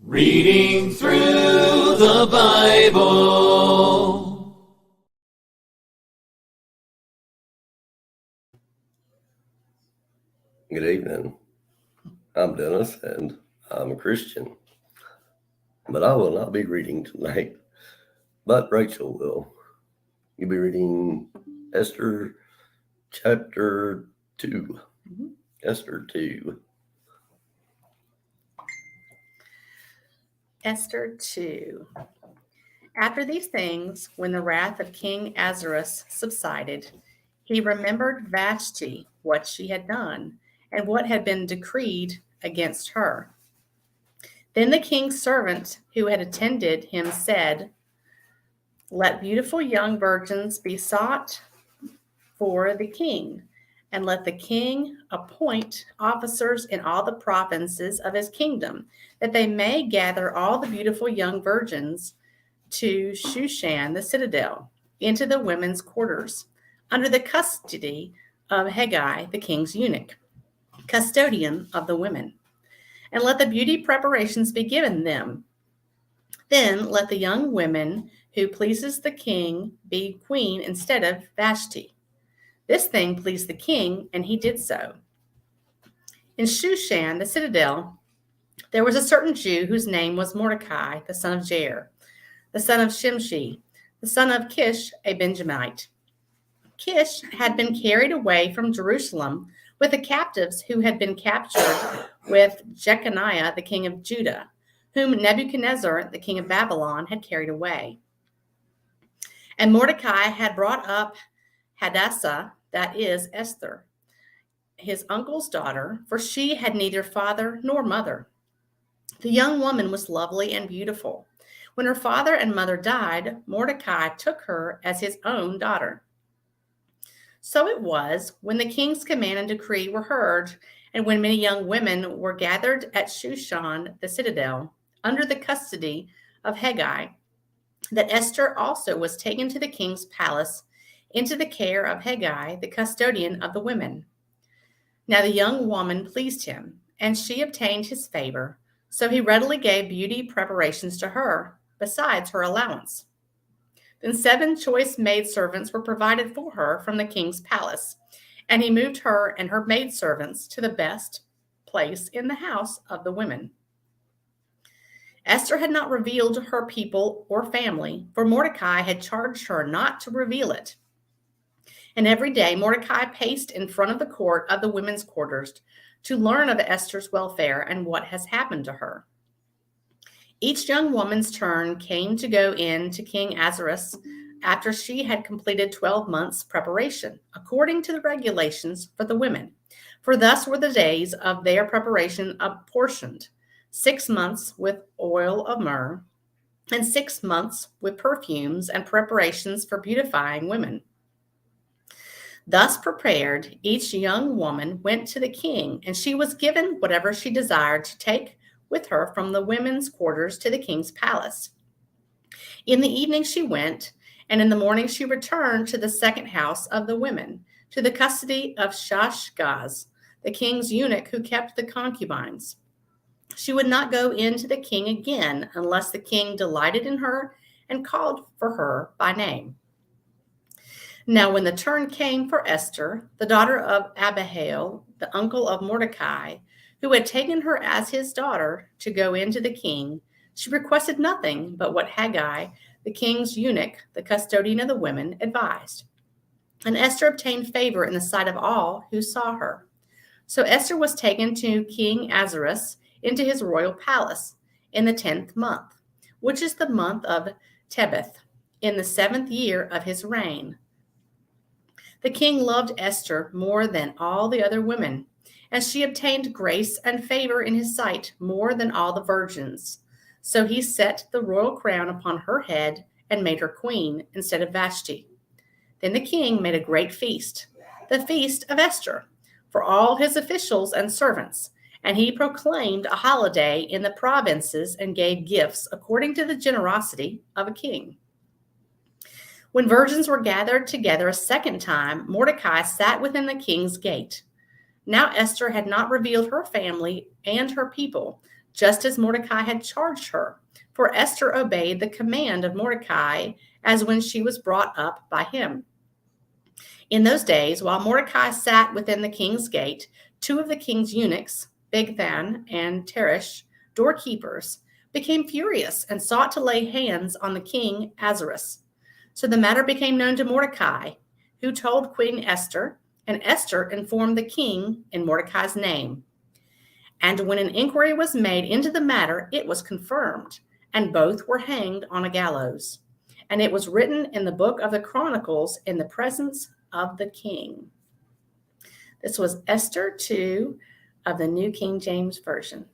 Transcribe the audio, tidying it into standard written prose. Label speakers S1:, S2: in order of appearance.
S1: Reading through the Bible.
S2: Good evening. I'm Dennis, and I'm a Christian. But I will not be reading tonight, but Rachel will. You'll be reading Esther chapter 2. Esther 2.
S3: Esther 2. After these things, when the wrath of King Ahasuerus subsided, he remembered Vashti, what she had done, and what had been decreed against her. Then the king's servant who had attended him said, "Let beautiful young virgins be sought for the king, and let the king appoint officers in all the provinces of his kingdom, that they may gather all the beautiful young virgins to Shushan the citadel, into the women's quarters, under the custody of Haggai the king's eunuch, custodian of the women. And let the beauty preparations be given them. Then let the young women who pleases the king be queen instead of Vashti." This thing pleased the king, and he did so. In Shushan, the citadel, there was a certain Jew whose name was Mordecai, the son of Jair, the son of Shimshi, the son of Kish, a Benjamite. Kish had been carried away from Jerusalem with the captives who had been captured with Jeconiah, the king of Judah, whom Nebuchadnezzar, the king of Babylon, had carried away. And Mordecai had brought up Hadassah, that is, Esther, his uncle's daughter, for she had neither father nor mother. The young woman was lovely and beautiful. When her father and mother died, Mordecai took her as his own daughter. So it was, when the king's command and decree were heard, and when many young women were gathered at Shushan the citadel, under the custody of Haggai, that Esther also was taken to the king's palace, into the care of Haggai, the custodian of the women. Now the young woman pleased him, and she obtained his favor, so he readily gave beauty preparations to her, besides her allowance. Then 7 choice maidservants were provided for her from the king's palace, and he moved her and her maidservants to the best place in the house of the women. Esther had not revealed her people or family, for Mordecai had charged her not to reveal it. And every day Mordecai paced in front of the court of the women's quarters to learn of Esther's welfare and what has happened to her. Each young woman's turn came to go in to King Ahasuerus after she had completed 12 months' preparation, according to the regulations for the women. For thus were the days of their preparation apportioned: 6 months with oil of myrrh, and 6 months with perfumes and preparations for beautifying women. Thus prepared, each young woman went to the king, and she was given whatever she desired to take with her from the women's quarters to the king's palace. In the evening she went, and in the morning she returned to the second house of the women, to the custody of Shashgaz, the king's eunuch who kept the concubines. She would not go in to the king again unless the king delighted in her and called for her by name. Now when the turn came for Esther, the daughter of Abihail, the uncle of Mordecai, who had taken her as his daughter to go in to the king, she requested nothing but what Haggai, the king's eunuch, the custodian of the women, advised. And Esther obtained favor in the sight of all who saw her. So Esther was taken to King Ahasuerus into his royal palace in the 10th month, which is the month of Tebeth, in the 7th year of his reign. The king loved Esther more than all the other women, and she obtained grace and favor in his sight more than all the virgins. So he set the royal crown upon her head and made her queen instead of Vashti. Then the king made a great feast, the feast of Esther, for all his officials and servants, and he proclaimed a holiday in the provinces and gave gifts according to the generosity of a king. When virgins were gathered together a second time, Mordecai sat within the king's gate. Now Esther had not revealed her family and her people just as Mordecai had charged her. For Esther obeyed the command of Mordecai as when she was brought up by him. In those days, while Mordecai sat within the king's gate, two of the king's eunuchs, Bigthan and Teresh, doorkeepers, became furious and sought to lay hands on the king Ahasuerus. So the matter became known to Mordecai, who told Queen Esther, and Esther informed the king in Mordecai's name. And when an inquiry was made into the matter, it was confirmed, and both were hanged on a gallows. And it was written in the book of the Chronicles in the presence of the king. This was Esther 2 of the New King James Version.